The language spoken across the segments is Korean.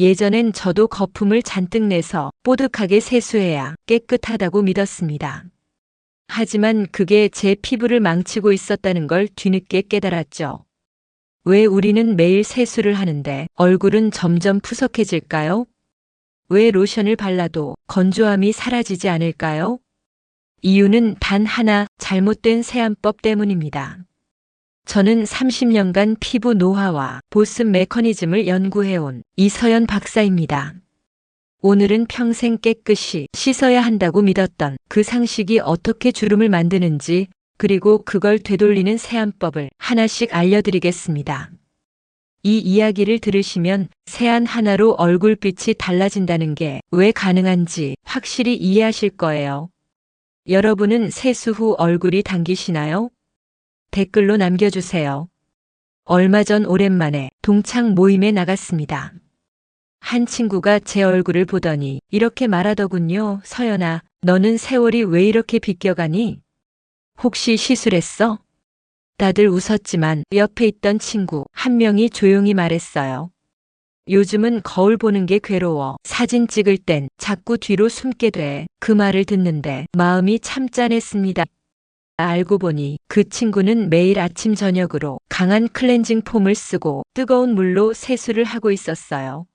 예전엔 저도 거품을 잔뜩 내서 뽀득하게 세수해야 깨끗하다고 믿었습니다. 하지만 그게 제 피부를 망치고 있었다는 걸 뒤늦게 깨달았죠. 왜 우리는 매일 세수를 하는데 얼굴은 점점 푸석해질까요? 왜 로션을 발라도 건조함이 사라지지 않을까요? 이유는 단 하나, 잘못된 세안법 때문입니다. 저는 30년간 피부 노화와 보습 메커니즘을 연구해온 이서연 박사입니다. 오늘은 평생 깨끗이 씻어야 한다고 믿었던 그 상식이 어떻게 주름을 만드는지, 그리고 그걸 되돌리는 세안법을 하나씩 알려드리겠습니다. 이 이야기를 들으시면 세안 하나로 얼굴빛이 달라진다는 게 왜 가능한지 확실히 이해하실 거예요. 여러분은 세수 후 얼굴이 당기시나요? 댓글로 남겨주세요. 얼마 전 오랜만에 동창 모임에 나갔습니다. 한 친구가 제 얼굴을 보더니 이렇게 말하더군요. 서연아, 너는 세월이 왜 이렇게 비껴가니? 혹시 시술했어? 다들 웃었지만 옆에 있던 친구 한 명이 조용히 말했어요. 요즘은 거울 보는 게 괴로워. 사진 찍을 땐 자꾸 뒤로 숨게 돼. 그 말을 듣는데 마음이 참 짠했습니다. 알고 보니 그 친구는 매일 아침 저녁으로 강한 클렌징 폼을 쓰고 뜨거운 물로 세수를 하고 있었어요.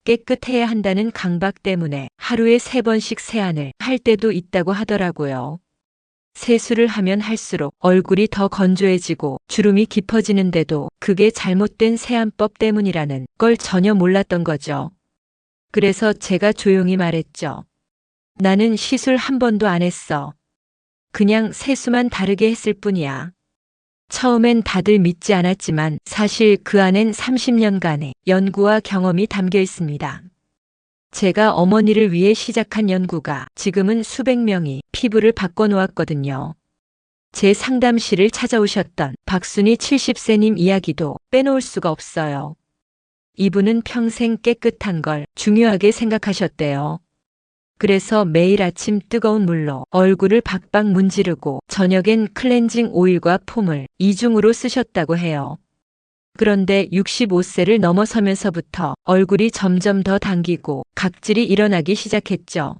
깨끗해야 한다는 강박 때문에 하루에 3번씩 세안을 할 때도 있다고 하더라고요. 세수를 하면 할수록 얼굴이 더 건조해지고 주름이 깊어지는데도 그게 잘못된 세안법 때문이라는 걸 전혀 몰랐던 거죠. 그래서 제가 조용히 말했죠. 나는 시술 한 번도 안 했어. 그냥 세수만 다르게 했을 뿐이야. 처음엔 다들 믿지 않았지만 사실 그 안엔 30년간의 연구와 경험이 담겨 있습니다. 제가 어머니를 위해 시작한 연구가 지금은 수백 명이 피부를 바꿔놓았거든요. 제 상담실을 찾아오셨던 박순희 70세님 이야기도 빼놓을 수가 없어요. 이분은 평생 깨끗한 걸 중요하게 생각하셨대요. 그래서 매일 아침 뜨거운 물로 얼굴을 박박 문지르고 저녁엔 클렌징 오일과 폼을 이중으로 쓰셨다고 해요. 그런데 65세를 넘어서면서부터 얼굴이 점점 더 당기고 각질이 일어나기 시작했죠.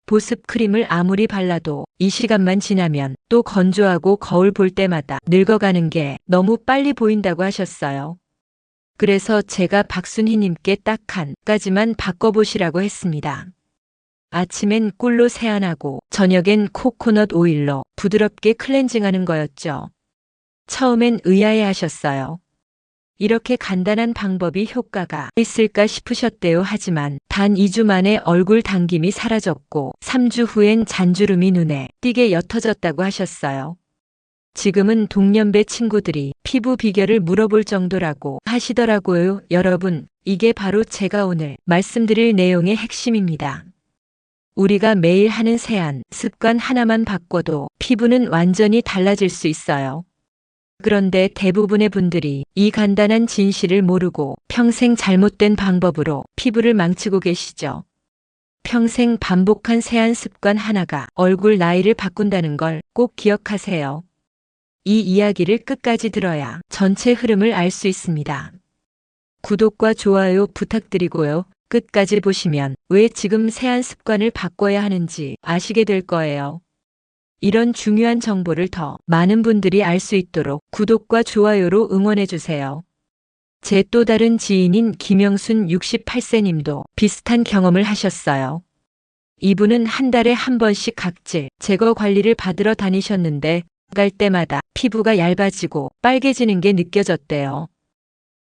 보습 크림을 아무리 발라도 이 시간만 지나면 또 건조하고 거울 볼 때마다 늙어가는 게 너무 빨리 보인다고 하셨어요. 그래서 제가 박순희님께 딱 한 가지만 바꿔보시라고 했습니다. 아침엔 꿀로 세안하고 저녁엔 코코넛 오일로 부드럽게 클렌징하는 거였죠. 처음엔 의아해 하셨어요. 이렇게 간단한 방법이 효과가 있을까 싶으셨대요. 하지만 단 2주 만에 얼굴 당김이 사라졌고 3주 후엔 잔주름이 눈에 띄게 옅어졌다고 하셨어요. 지금은 동년배 친구들이 피부 비결을 물어볼 정도라고 하시더라고요. 여러분, 이게 바로 제가 오늘 말씀드릴 내용의 핵심입니다. 우리가 매일 하는 세안 습관 하나만 바꿔도 피부는 완전히 달라질 수 있어요. 그런데 대부분의 분들이 이 간단한 진실을 모르고 평생 잘못된 방법으로 피부를 망치고 계시죠. 평생 반복한 세안 습관 하나가 얼굴 나이를 바꾼다는 걸 꼭 기억하세요. 이 이야기를 끝까지 들어야 전체 흐름을 알 수 있습니다. 구독과 좋아요 부탁드리고요. 끝까지 보시면 왜 지금 세안 습관을 바꿔야 하는지 아시게 될 거예요. 이런 중요한 정보를 더 많은 분들이 알 수 있도록 구독과 좋아요로 응원해주세요. 제 또 다른 지인인 김영순 68세님도 비슷한 경험을 하셨어요. 이분은 한 달에 한 번씩 각질 제거 관리를 받으러 다니셨는데 갈 때마다 피부가 얇아지고 빨개지는 게 느껴졌대요.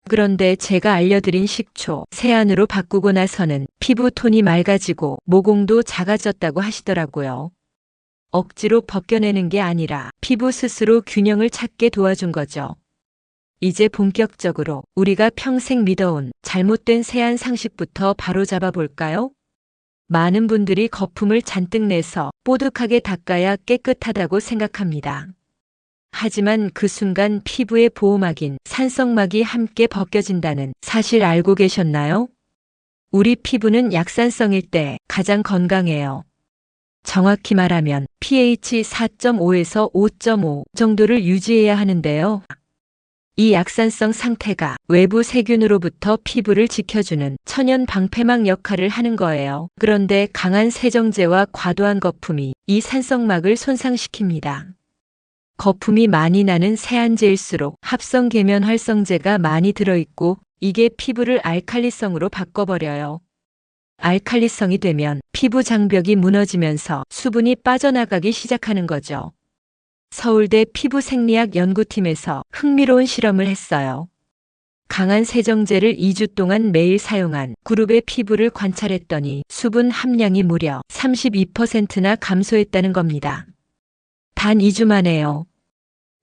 그런데 제가 알려드린 식초, 세안으로 바꾸고 나서는 피부 톤이 맑아지고 모공도 작아졌다고 하시더라고요. 억지로 벗겨내는 게 아니라 피부 스스로 균형을 찾게 도와준 거죠. 이제 본격적으로 우리가 평생 믿어온 잘못된 세안 상식부터 바로잡아 볼까요? 많은 분들이 거품을 잔뜩 내서 뽀득하게 닦아야 깨끗하다고 생각합니다. 하지만 그 순간 피부의 보호막인 산성막이 함께 벗겨진다는 사실 알고 계셨나요? 우리 피부는 약산성일 때 가장 건강해요. 정확히 말하면 pH 4.5에서 5.5 정도를 유지해야 하는데요. 이 약산성 상태가 외부 세균으로부터 피부를 지켜주는 천연 방패막 역할을 하는 거예요. 그런데 강한 세정제와 과도한 거품이 이 산성막을 손상시킵니다. 거품이 많이 나는 세안제일수록 합성 계면 활성제가 많이 들어있고 이게 피부를 알칼리성으로 바꿔버려요. 알칼리성이 되면 피부 장벽이 무너지면서 수분이 빠져나가기 시작하는 거죠. 서울대 피부생리학 연구팀에서 흥미로운 실험을 했어요. 강한 세정제를 2주 동안 매일 사용한 그룹의 피부를 관찰했더니 수분 함량이 무려 32%나 감소했다는 겁니다. 단 2주 만에요.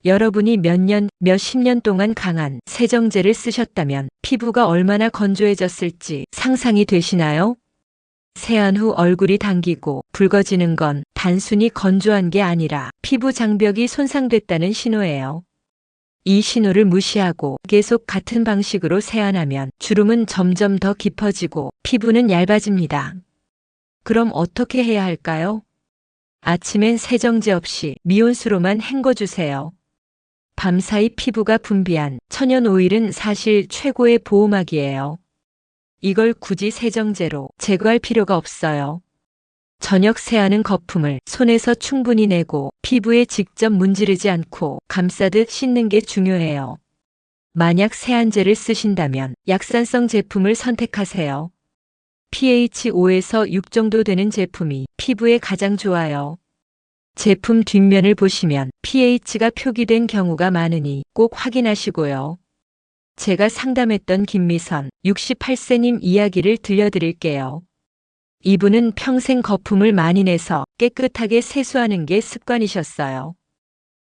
여러분이 몇 년, 몇십 년 동안 강한 세정제를 쓰셨다면 피부가 얼마나 건조해졌을지 상상이 되시나요? 세안 후 얼굴이 당기고 붉어지는 건 단순히 건조한 게 아니라 피부 장벽이 손상됐다는 신호예요. 이 신호를 무시하고 계속 같은 방식으로 세안하면 주름은 점점 더 깊어지고 피부는 얇아집니다. 그럼 어떻게 해야 할까요? 아침엔 세정제 없이 미온수로만 헹궈주세요. 밤사이 피부가 분비한 천연 오일은 사실 최고의 보호막이에요. 이걸 굳이 세정제로 제거할 필요가 없어요. 저녁 세안은 거품을 손에서 충분히 내고 피부에 직접 문지르지 않고 감싸듯 씻는 게 중요해요. 만약 세안제를 쓰신다면 약산성 제품을 선택하세요. pH 5에서 6 정도 되는 제품이 피부에 가장 좋아요. 제품 뒷면을 보시면 pH가 표기된 경우가 많으니 꼭 확인하시고요. 제가 상담했던 김미선 68세님 이야기를 들려드릴게요. 이분은 평생 거품을 많이 내서 깨끗하게 세수하는 게 습관이셨어요.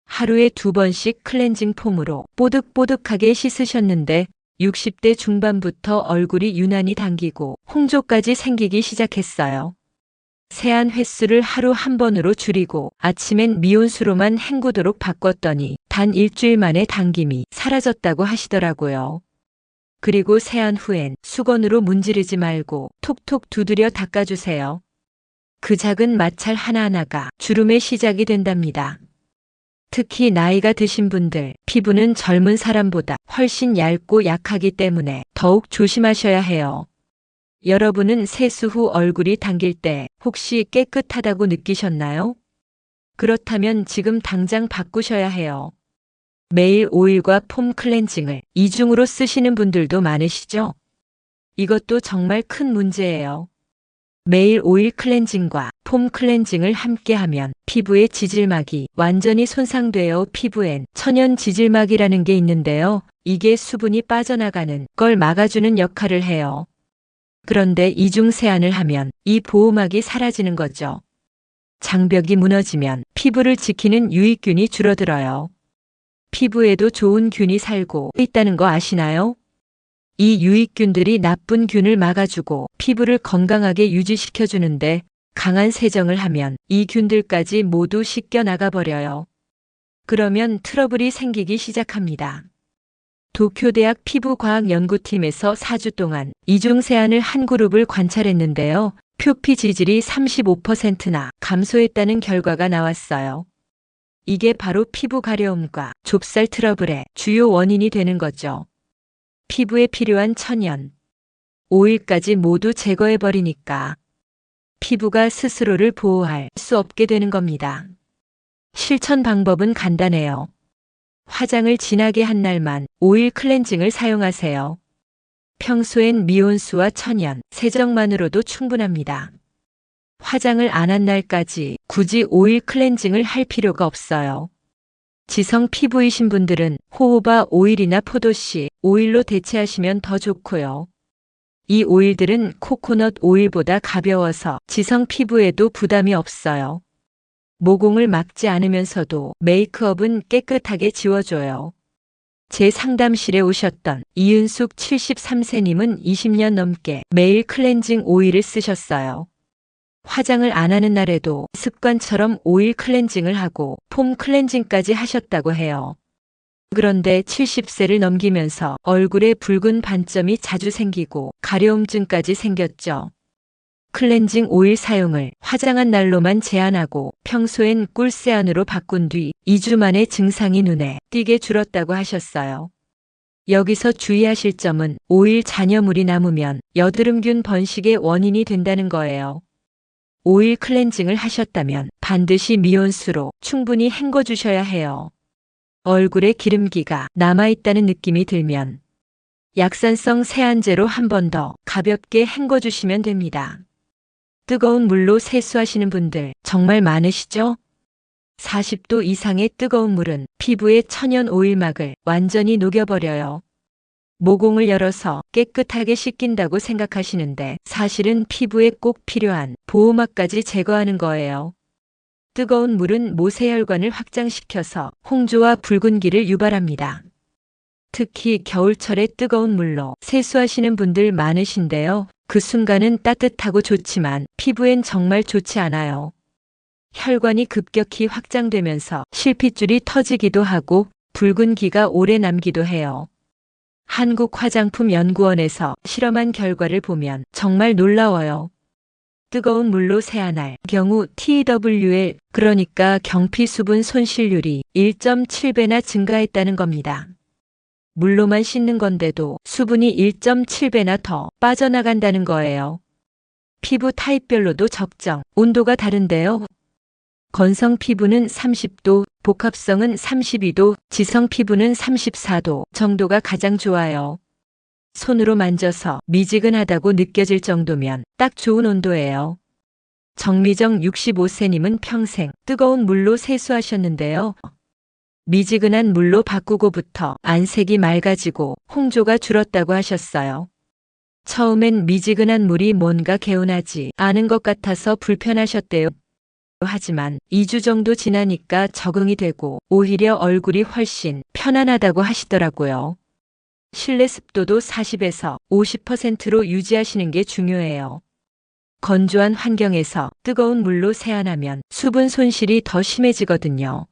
하루에 2번씩 클렌징 폼으로 뽀득뽀득하게 씻으셨는데 60대 중반부터 얼굴이 유난히 당기고 홍조까지 생기기 시작했어요. 세안 횟수를 하루 1번으로 줄이고 아침엔 미온수로만 헹구도록 바꿨더니 단 일주일 만에 당김이 사라졌다고 하시더라고요. 그리고 세안 후엔 수건으로 문지르지 말고 톡톡 두드려 닦아주세요. 그 작은 마찰 하나하나가 주름의 시작이 된답니다. 특히 나이가 드신 분들, 피부는 젊은 사람보다 훨씬 얇고 약하기 때문에 더욱 조심하셔야 해요. 여러분은 세수 후 얼굴이 당길 때 혹시 깨끗하다고 느끼셨나요? 그렇다면 지금 당장 바꾸셔야 해요. 매일 오일과 폼 클렌징을 이중으로 쓰시는 분들도 많으시죠? 이것도 정말 큰 문제예요. 매일 오일 클렌징과 폼 클렌징을 함께 하면 피부의 지질막이 완전히 손상되어 피부엔 천연 지질막이라는 게 있는데요. 이게 수분이 빠져나가는 걸 막아주는 역할을 해요. 그런데 이중 세안을 하면 이 보호막이 사라지는 거죠. 장벽이 무너지면 피부를 지키는 유익균이 줄어들어요. 피부에도 좋은 균이 살고 있다는 거 아시나요? 이 유익균들이 나쁜 균을 막아주고 피부를 건강하게 유지시켜주는데 강한 세정을 하면 이 균들까지 모두 씻겨 나가버려요. 그러면 트러블이 생기기 시작합니다. 도쿄대학 피부과학연구팀에서 4주 동안 이중 세안을 한 그룹을 관찰했는데요. 표피 지질이 35%나 감소했다는 결과가 나왔어요. 이게 바로 피부 가려움과 좁쌀 트러블의 주요 원인이 되는 거죠. 피부에 필요한 천연, 오일까지 모두 제거해버리니까 피부가 스스로를 보호할 수 없게 되는 겁니다. 실천 방법은 간단해요. 화장을 진하게 한 날만 오일 클렌징을 사용하세요. 평소엔 미온수와 천연, 세정만으로도 충분합니다. 화장을 안 한 날까지 굳이 오일 클렌징을 할 필요가 없어요. 지성 피부이신 분들은 호호바 오일이나 포도씨 오일로 대체하시면 더 좋고요. 이 오일들은 코코넛 오일보다 가벼워서 지성 피부에도 부담이 없어요. 모공을 막지 않으면서도 메이크업은 깨끗하게 지워줘요. 제 상담실에 오셨던 이은숙 73세님은 20년 넘게 매일 클렌징 오일을 쓰셨어요. 화장을 안 하는 날에도 습관처럼 오일 클렌징을 하고 폼 클렌징까지 하셨다고 해요. 그런데 70세를 넘기면서 얼굴에 붉은 반점이 자주 생기고 가려움증까지 생겼죠. 클렌징 오일 사용을 화장한 날로만 제한하고 평소엔 꿀세안으로 바꾼 뒤 2주 만에 증상이 눈에 띄게 줄었다고 하셨어요. 여기서 주의하실 점은 오일 잔여물이 남으면 여드름균 번식의 원인이 된다는 거예요. 오일 클렌징을 하셨다면 반드시 미온수로 충분히 헹궈주셔야 해요. 얼굴에 기름기가 남아있다는 느낌이 들면 약산성 세안제로 한 번 더 가볍게 헹궈주시면 됩니다. 뜨거운 물로 세수하시는 분들 정말 많으시죠? 40도 이상의 뜨거운 물은 피부의 천연 오일막을 완전히 녹여버려요. 모공을 열어서 깨끗하게 씻긴다고 생각하시는데 사실은 피부에 꼭 필요한 보호막까지 제거하는 거예요. 뜨거운 물은 모세혈관을 확장시켜서 홍조와 붉은기를 유발합니다. 특히 겨울철에 뜨거운 물로 세수하시는 분들 많으신데요. 그 순간은 따뜻하고 좋지만 피부엔 정말 좋지 않아요. 혈관이 급격히 확장되면서 실핏줄이 터지기도 하고 붉은기가 오래 남기도 해요. 한국화장품연구원에서 실험한 결과를 보면 정말 놀라워요. 뜨거운 물로 세안할 경우 TWL, 그러니까 경피수분 손실률이 1.7배나 증가했다는 겁니다. 물로만 씻는 건데도 수분이 1.7배나 더 빠져나간다는 거예요. 피부 타입별로도 적정, 온도가 다른데요. 건성 피부는 30도, 복합성은 32도, 지성 피부는 34도 정도가 가장 좋아요. 손으로 만져서 미지근하다고 느껴질 정도면 딱 좋은 온도예요. 정미정 65세님은 평생 뜨거운 물로 세수하셨는데요. 미지근한 물로 바꾸고부터 안색이 맑아지고 홍조가 줄었다고 하셨어요. 처음엔 미지근한 물이 뭔가 개운하지 않은 것 같아서 불편하셨대요. 하지만 2주 정도 지나니까 적응이 되고 오히려 얼굴이 훨씬 편안하다고 하시더라고요. 실내 습도도 40에서 50%로 유지하시는 게 중요해요. 건조한 환경에서 뜨거운 물로 세안하면 수분 손실이 더 심해지거든요.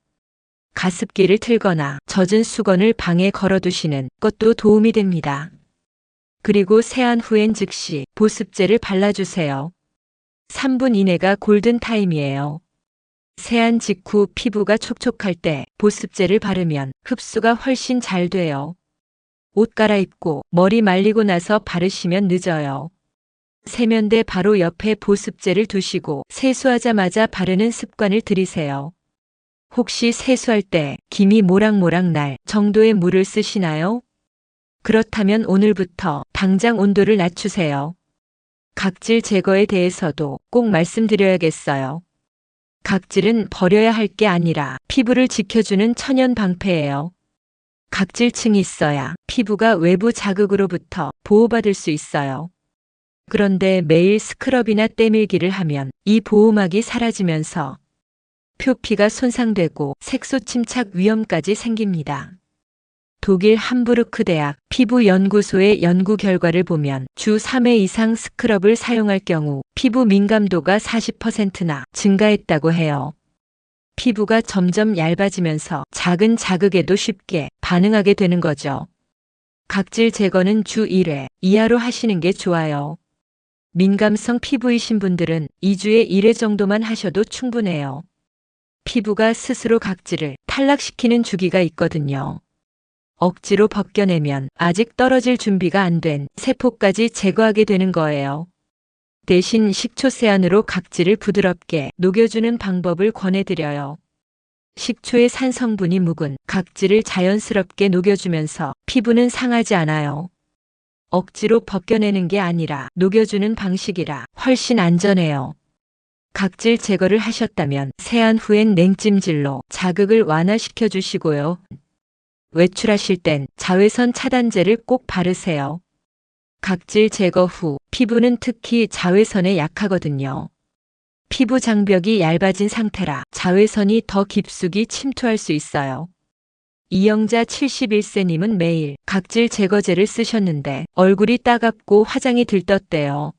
가습기를 틀거나 젖은 수건을 방에 걸어두시는 것도 도움이 됩니다. 그리고 세안 후엔 즉시 보습제를 발라주세요. 3분 이내가 골든타임이에요. 세안 직후 피부가 촉촉할 때 보습제를 바르면 흡수가 훨씬 잘 돼요. 옷 갈아입고 머리 말리고 나서 바르시면 늦어요. 세면대 바로 옆에 보습제를 두시고 세수하자마자 바르는 습관을 들이세요. 혹시 세수할 때 김이 모락모락 날 정도의 물을 쓰시나요? 그렇다면 오늘부터 당장 온도를 낮추세요. 각질 제거에 대해서도 꼭 말씀드려야겠어요. 각질은 버려야 할 게 아니라 피부를 지켜주는 천연 방패예요. 각질층이 있어야 피부가 외부 자극으로부터 보호받을 수 있어요. 그런데 매일 스크럽이나 때밀기를 하면 이 보호막이 사라지면서 표피가 손상되고 색소 침착 위험까지 생깁니다. 독일 함부르크 대학 피부연구소의 연구 결과를 보면 주 3회 이상 스크럽을 사용할 경우 피부 민감도가 40%나 증가했다고 해요. 피부가 점점 얇아지면서 작은 자극에도 쉽게 반응하게 되는 거죠. 각질 제거는 주 1회 이하로 하시는 게 좋아요. 민감성 피부이신 분들은 2주에 1회 정도만 하셔도 충분해요. 피부가 스스로 각질을 탈락시키는 주기가 있거든요. 억지로 벗겨내면 아직 떨어질 준비가 안 된 세포까지 제거하게 되는 거예요. 대신 식초 세안으로 각질을 부드럽게 녹여주는 방법을 권해드려요. 식초의 산 성분이 묵은 각질을 자연스럽게 녹여주면서 피부는 상하지 않아요. 억지로 벗겨내는 게 아니라 녹여주는 방식이라 훨씬 안전해요. 각질 제거를 하셨다면 세안 후엔 냉찜질로 자극을 완화시켜 주시고요. 외출하실 땐 자외선 차단제를 꼭 바르세요. 각질 제거 후 피부는 특히 자외선에 약하거든요. 피부 장벽이 얇아진 상태라 자외선이 더 깊숙이 침투할 수 있어요. 이영자 71세님은 매일 각질 제거제를 쓰셨는데 얼굴이 따갑고 화장이 들떴대요.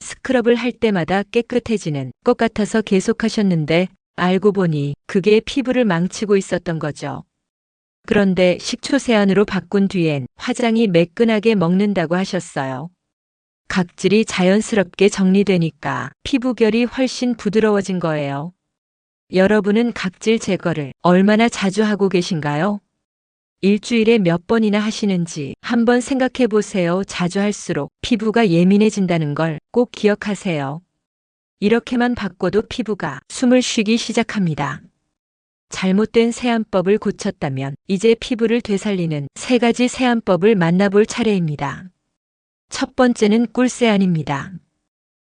스크럽을 할 때마다 깨끗해지는 것 같아서 계속하셨는데 알고 보니 그게 피부를 망치고 있었던 거죠. 그런데 식초 세안으로 바꾼 뒤엔 화장이 매끈하게 먹는다고 하셨어요. 각질이 자연스럽게 정리되니까 피부결이 훨씬 부드러워진 거예요. 여러분은 각질 제거를 얼마나 자주 하고 계신가요? 일주일에 몇 번이나 하시는지 한번 생각해 보세요. 자주 할수록 피부가 예민해진다는 걸 꼭 기억하세요. 이렇게만 바꿔도 피부가 숨을 쉬기 시작합니다. 잘못된 세안법을 고쳤다면 이제 피부를 되살리는 3가지 세안법을 만나볼 차례입니다. 첫 번째는 꿀세안입니다.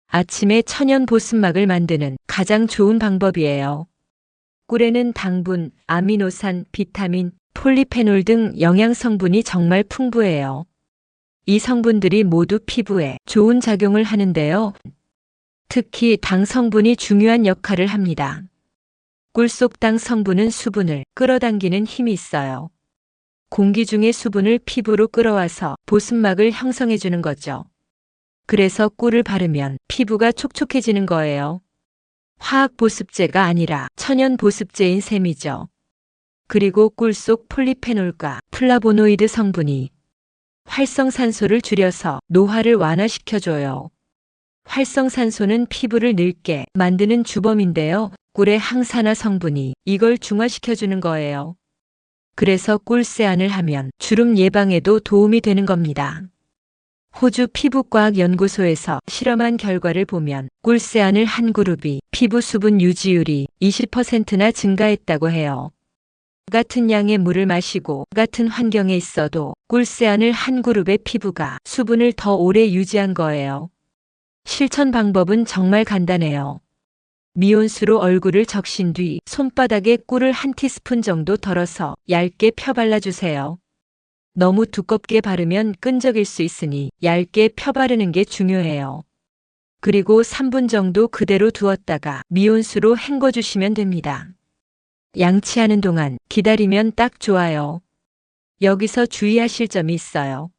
아침에 천연 보습막을 만드는 가장 좋은 방법이에요. 꿀에는 당분, 아미노산, 비타민, 폴리페놀 등 영양 성분이 정말 풍부해요. 이 성분들이 모두 피부에 좋은 작용을 하는데요. 특히 당 성분이 중요한 역할을 합니다. 꿀 속 당 성분은 수분을 끌어당기는 힘이 있어요. 공기 중의 수분을 피부로 끌어와서 보습막을 형성해 주는 거죠. 그래서 꿀을 바르면 피부가 촉촉해지는 거예요. 화학 보습제가 아니라 천연 보습제인 셈이죠. 그리고 꿀 속 폴리페놀과 플라보노이드 성분이 활성산소를 줄여서 노화를 완화시켜줘요. 활성산소는 피부를 늙게 만드는 주범인데요. 꿀의 항산화 성분이 이걸 중화시켜주는 거예요. 그래서 꿀세안을 하면 주름 예방에도 도움이 되는 겁니다. 호주 피부과학연구소에서 실험한 결과를 보면 꿀세안을 한 그룹이 피부 수분 유지율이 20%나 증가했다고 해요. 같은 양의 물을 마시고 같은 환경에 있어도 꿀세안을 한 그룹의 피부가 수분을 더 오래 유지한 거예요. 실천 방법은 정말 간단해요. 미온수로 얼굴을 적신 뒤 손바닥에 꿀을 1티스푼 정도 덜어서 얇게 펴 발라주세요. 너무 두껍게 바르면 끈적일 수 있으니 얇게 펴 바르는 게 중요해요. 그리고 3분 정도 그대로 두었다가 미온수로 헹궈주시면 됩니다. 양치하는 동안 기다리면 딱 좋아요. 여기서 주의하실 점이 있어요.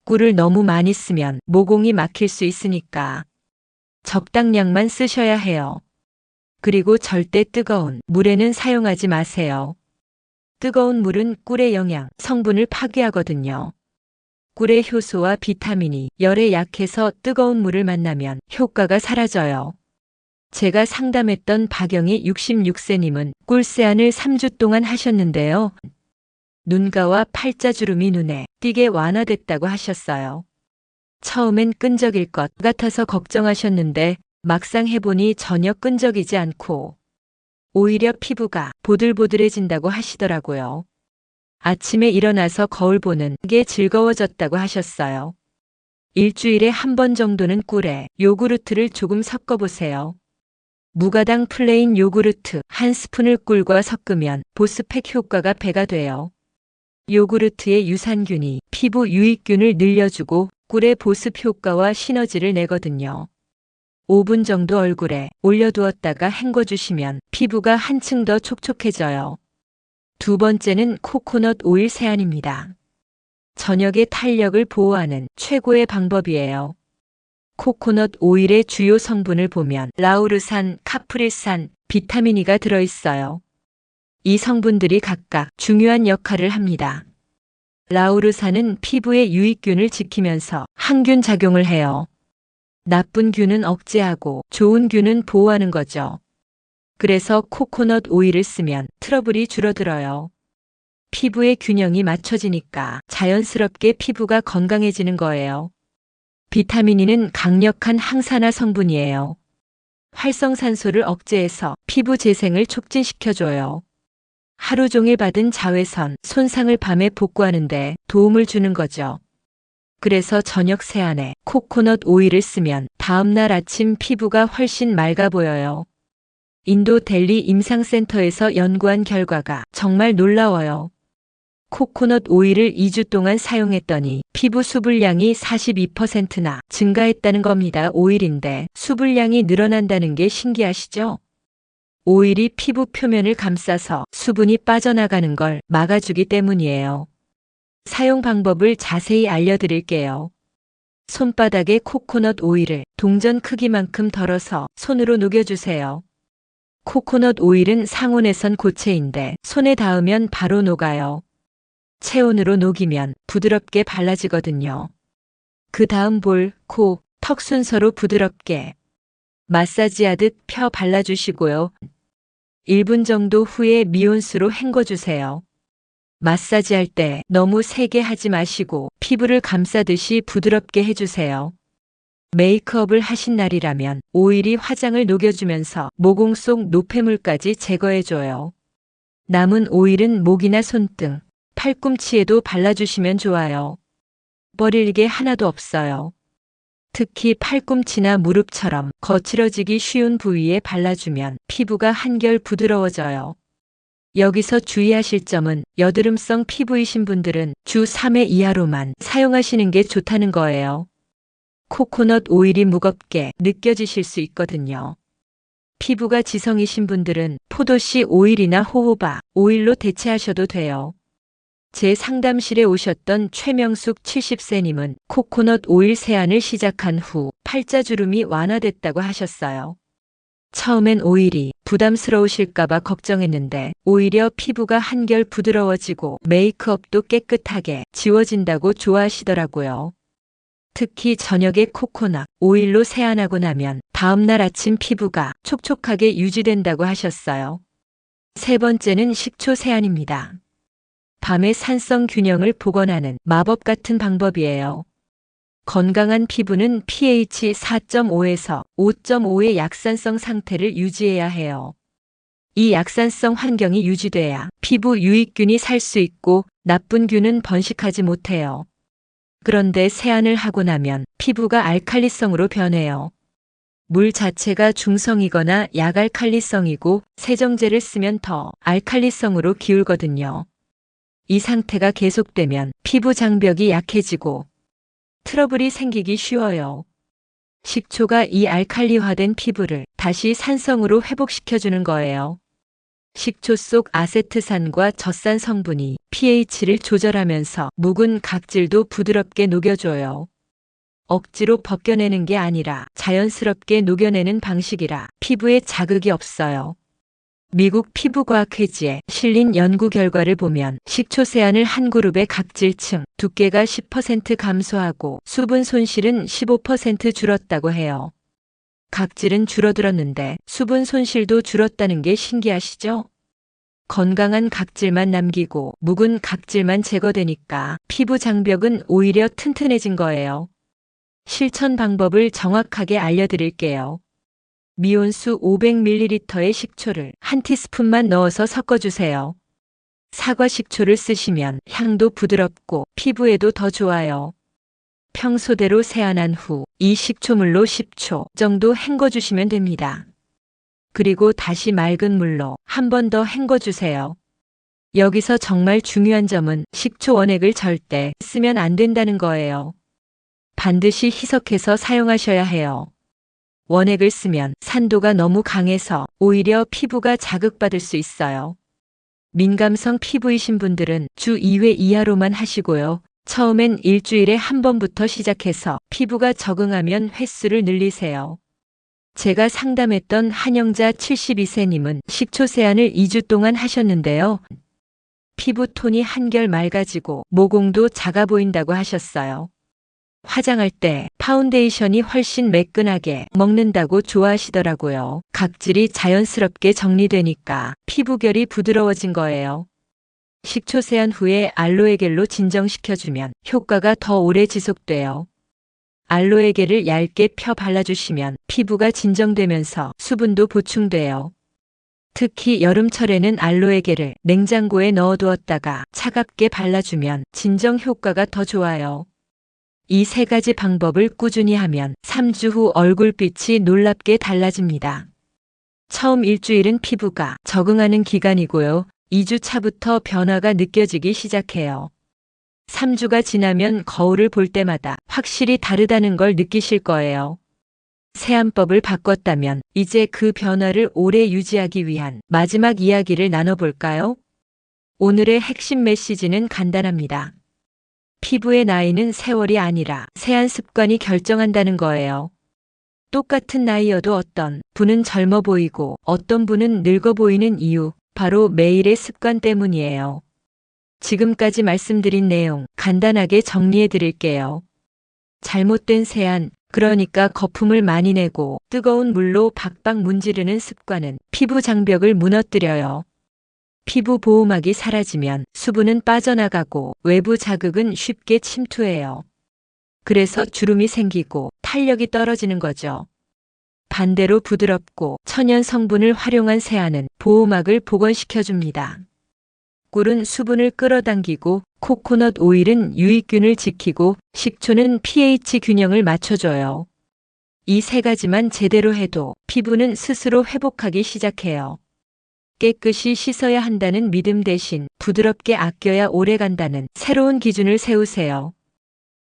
꿀을 너무 많이 쓰면 모공이 막힐 수 있으니까 적당량만 쓰셔야 해요. 그리고 절대 뜨거운 물에는 사용하지 마세요. 뜨거운 물은 꿀의 영양, 성분을 파괴하거든요. 꿀의 효소와 비타민이 열에 약해서 뜨거운 물을 만나면 효과가 사라져요. 제가 상담했던 박영희 66세님은 꿀세안을 3주 동안 하셨는데요. 눈가와 팔자주름이 눈에 띄게 완화됐다고 하셨어요. 처음엔 끈적일 것 같아서 걱정하셨는데 막상 해보니 전혀 끈적이지 않고 오히려 피부가 보들보들해진다고 하시더라고요. 아침에 일어나서 거울 보는 게 즐거워졌다고 하셨어요. 일주일에 한 번 정도는 꿀에 요구르트를 조금 섞어보세요. 무가당 플레인 요구르트 1스푼을 꿀과 섞으면 보습팩 효과가 배가 돼요. 요구르트의 유산균이 피부 유익균을 늘려주고 꿀의 보습 효과와 시너지를 내거든요. 5분 정도 얼굴에 올려두었다가 헹궈주시면 피부가 한층 더 촉촉해져요. 두 번째는 코코넛 오일 세안입니다. 저녁의 탄력을 보호하는 최고의 방법이에요. 코코넛 오일의 주요 성분을 보면 라우르산, 카프릴산, 비타민 E가 들어있어요. 이 성분들이 각각 중요한 역할을 합니다. 라우르산은 피부의 유익균을 지키면서 항균 작용을 해요. 나쁜 균은 억제하고 좋은 균은 보호하는 거죠. 그래서 코코넛 오일을 쓰면 트러블이 줄어들어요. 피부의 균형이 맞춰지니까 자연스럽게 피부가 건강해지는 거예요. 비타민 E는 강력한 항산화 성분이에요. 활성산소를 억제해서 피부 재생을 촉진시켜줘요. 하루 종일 받은 자외선, 손상을 밤에 복구하는데 도움을 주는 거죠. 그래서 저녁 세안에 코코넛 오일을 쓰면 다음날 아침 피부가 훨씬 맑아 보여요. 인도 델리 임상센터에서 연구한 결과가 정말 놀라워요. 코코넛 오일을 2주 동안 사용했더니 피부 수분량이 42%나 증가했다는 겁니다. 오일인데 수분량이 늘어난다는 게 신기하시죠? 오일이 피부 표면을 감싸서 수분이 빠져나가는 걸 막아주기 때문이에요. 사용 방법을 자세히 알려드릴게요. 손바닥에 코코넛 오일을 동전 크기만큼 덜어서 손으로 녹여주세요. 코코넛 오일은 상온에선 고체인데 손에 닿으면 바로 녹아요. 체온으로 녹이면 부드럽게 발라지거든요. 그 다음 볼, 코, 턱 순서로 부드럽게 마사지하듯 펴 발라주시고요. 1분 정도 후에 미온수로 헹궈주세요. 마사지할 때 너무 세게 하지 마시고 피부를 감싸듯이 부드럽게 해주세요. 메이크업을 하신 날이라면 오일이 화장을 녹여주면서 모공 속 노폐물까지 제거해줘요. 남은 오일은 목이나 손등, 팔꿈치에도 발라주시면 좋아요. 버릴 게 하나도 없어요. 특히 팔꿈치나 무릎처럼 거칠어지기 쉬운 부위에 발라주면 피부가 한결 부드러워져요. 여기서 주의하실 점은 여드름성 피부이신 분들은 주 3회 이하로만 사용하시는 게 좋다는 거예요. 코코넛 오일이 무겁게 느껴지실 수 있거든요. 피부가 지성이신 분들은 포도씨 오일이나 호호바 오일로 대체하셔도 돼요. 제 상담실에 오셨던 최명숙 70세님은 코코넛 오일 세안을 시작한 후 팔자주름이 완화됐다고 하셨어요. 처음엔 오일이 부담스러우실까봐 걱정했는데 오히려 피부가 한결 부드러워지고 메이크업도 깨끗하게 지워진다고 좋아하시더라고요. 특히 저녁에 코코넛 오일로 세안하고 나면 다음날 아침 피부가 촉촉하게 유지된다고 하셨어요. 세 번째는 식초 세안입니다. 밤의 산성 균형을 복원하는 마법 같은 방법이에요. 건강한 피부는 pH 4.5에서 5.5의 약산성 상태를 유지해야 해요. 이 약산성 환경이 유지돼야 피부 유익균이 살 수 있고 나쁜 균은 번식하지 못해요. 그런데 세안을 하고 나면 피부가 알칼리성으로 변해요. 물 자체가 중성이거나 약알칼리성이고 세정제를 쓰면 더 알칼리성으로 기울거든요. 이 상태가 계속되면 피부 장벽이 약해지고 트러블이 생기기 쉬워요. 식초가 이 알칼리화된 피부를 다시 산성으로 회복시켜주는 거예요. 식초 속 아세트산과 젖산 성분이 pH를 조절하면서 묵은 각질도 부드럽게 녹여줘요. 억지로 벗겨내는 게 아니라 자연스럽게 녹여내는 방식이라 피부에 자극이 없어요. 미국 피부과학회지에 실린 연구 결과를 보면 식초 세안을 한 그룹의 각질층 두께가 10% 감소하고 수분 손실은 15% 줄었다고 해요. 각질은 줄어들었는데 수분 손실도 줄었다는 게 신기하시죠? 건강한 각질만 남기고 묵은 각질만 제거되니까 피부 장벽은 오히려 튼튼해진 거예요. 실천 방법을 정확하게 알려드릴게요. 미온수 500ml의 식초를 한 티스푼만 넣어서 섞어주세요. 사과 식초를 쓰시면 향도 부드럽고 피부에도 더 좋아요. 평소대로 세안한 후 이 식초물로 10초 정도 헹궈주시면 됩니다. 그리고 다시 맑은 물로 한 번 더 헹궈주세요. 여기서 정말 중요한 점은 식초 원액을 절대 쓰면 안 된다는 거예요. 반드시 희석해서 사용하셔야 해요. 원액을 쓰면 산도가 너무 강해서 오히려 피부가 자극받을 수 있어요. 민감성 피부이신 분들은 주 2회 이하로만 하시고요. 처음엔 일주일에 한 번부터 시작해서 피부가 적응하면 횟수를 늘리세요. 제가 상담했던 한영자 72세님은 식초 세안을 2주 동안 하셨는데요. 피부 톤이 한결 맑아지고 모공도 작아 보인다고 하셨어요. 화장할 때 파운데이션이 훨씬 매끈하게 먹는다고 좋아하시더라고요. 각질이 자연스럽게 정리되니까 피부결이 부드러워진 거예요. 식초 세안 후에 알로에겔로 진정시켜주면 효과가 더 오래 지속돼요. 알로에겔을 얇게 펴 발라주시면 피부가 진정되면서 수분도 보충돼요. 특히 여름철에는 알로에겔을 냉장고에 넣어두었다가 차갑게 발라주면 진정 효과가 더 좋아요. 이 세 가지 방법을 꾸준히 하면 3주 후 얼굴빛이 놀랍게 달라집니다. 처음 일주일은 피부가 적응하는 기간이고요. 2주 차부터 변화가 느껴지기 시작해요. 3주가 지나면 거울을 볼 때마다 확실히 다르다는 걸 느끼실 거예요. 세안법을 바꿨다면 이제 그 변화를 오래 유지하기 위한 마지막 이야기를 나눠볼까요? 오늘의 핵심 메시지는 간단합니다. 피부의 나이는 세월이 아니라 세안 습관이 결정한다는 거예요. 똑같은 나이여도 어떤 분은 젊어 보이고 어떤 분은 늙어 보이는 이유, 바로 매일의 습관 때문이에요. 지금까지 말씀드린 내용 간단하게 정리해 드릴게요. 잘못된 세안, 그러니까 거품을 많이 내고 뜨거운 물로 박박 문지르는 습관은 피부 장벽을 무너뜨려요. 피부 보호막이 사라지면 수분은 빠져나가고 외부 자극은 쉽게 침투해요. 그래서 주름이 생기고 탄력이 떨어지는 거죠. 반대로 부드럽고 천연 성분을 활용한 세안은 보호막을 복원시켜줍니다. 꿀은 수분을 끌어당기고 코코넛 오일은 유익균을 지키고 식초는 pH 균형을 맞춰줘요. 이 세 가지만 제대로 해도 피부는 스스로 회복하기 시작해요. 깨끗이 씻어야 한다는 믿음 대신 부드럽게 아껴야 오래간다는 새로운 기준을 세우세요.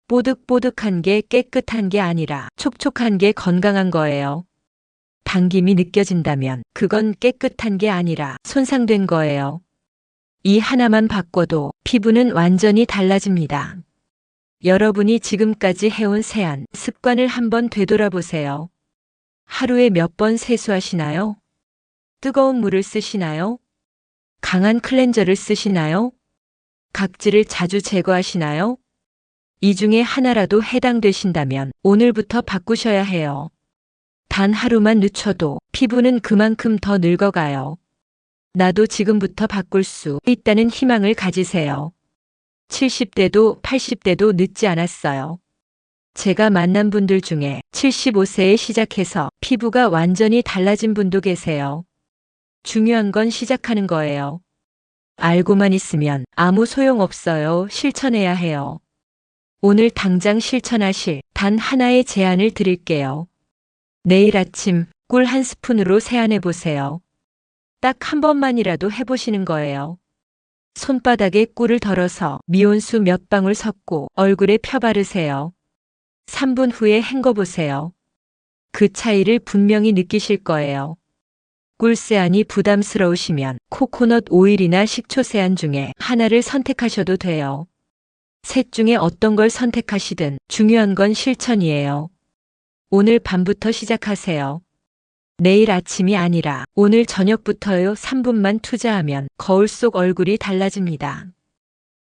뽀득뽀득한 게 깨끗한 게 아니라 촉촉한 게 건강한 거예요. 당김이 느껴진다면 그건 깨끗한 게 아니라 손상된 거예요. 이 하나만 바꿔도 피부는 완전히 달라집니다. 여러분이 지금까지 해온 세안 습관을 한번 되돌아보세요. 하루에 몇 번 세수하시나요? 뜨거운 물을 쓰시나요? 강한 클렌저를 쓰시나요? 각질을 자주 제거하시나요? 이 중에 하나라도 해당되신다면 오늘부터 바꾸셔야 해요. 단 하루만 늦춰도 피부는 그만큼 더 늙어가요. 나도 지금부터 바꿀 수 있다는 희망을 가지세요. 70대도 80대도 늦지 않았어요. 제가 만난 분들 중에 75세에 시작해서 피부가 완전히 달라진 분도 계세요. 중요한 건 시작하는 거예요. 알고만 있으면 아무 소용없어요. 실천해야 해요. 오늘 당장 실천하실 단 하나의 제안을 드릴게요. 내일 아침 꿀 한 스푼으로 세안해 보세요. 딱 한 번만이라도 해보시는 거예요. 손바닥에 꿀을 덜어서 미온수 몇 방울 섞고 얼굴에 펴바르세요. 3분 후에 헹궈보세요. 그 차이를 분명히 느끼실 거예요. 꿀 세안이 부담스러우시면 코코넛 오일이나 식초 세안 중에 하나를 선택하셔도 돼요. 셋 중에 어떤 걸 선택하시든 중요한 건 실천이에요. 오늘 밤부터 시작하세요. 내일 아침이 아니라 오늘 저녁부터요. 3분만 투자하면 거울 속 얼굴이 달라집니다.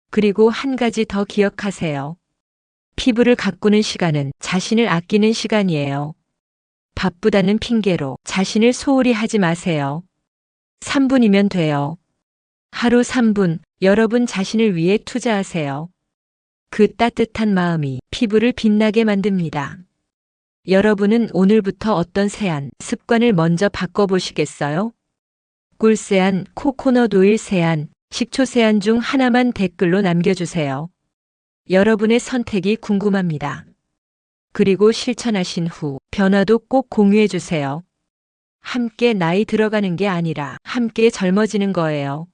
그리고 한 가지 더 기억하세요. 피부를 가꾸는 시간은 자신을 아끼는 시간이에요. 바쁘다는 핑계로 자신을 소홀히 하지 마세요. 3분이면 돼요. 하루 3분 여러분 자신을 위해 투자하세요. 그 따뜻한 마음이 피부를 빛나게 만듭니다. 여러분은 오늘부터 어떤 세안 습관을 먼저 바꿔보시겠어요? 꿀 세안, 코코넛 오일 세안, 식초 세안 중 하나만 댓글로 남겨주세요. 여러분의 선택이 궁금합니다. 그리고 실천하신 후 변화도 꼭 공유해주세요. 함께 나이 들어가는 게 아니라 함께 젊어지는 거예요.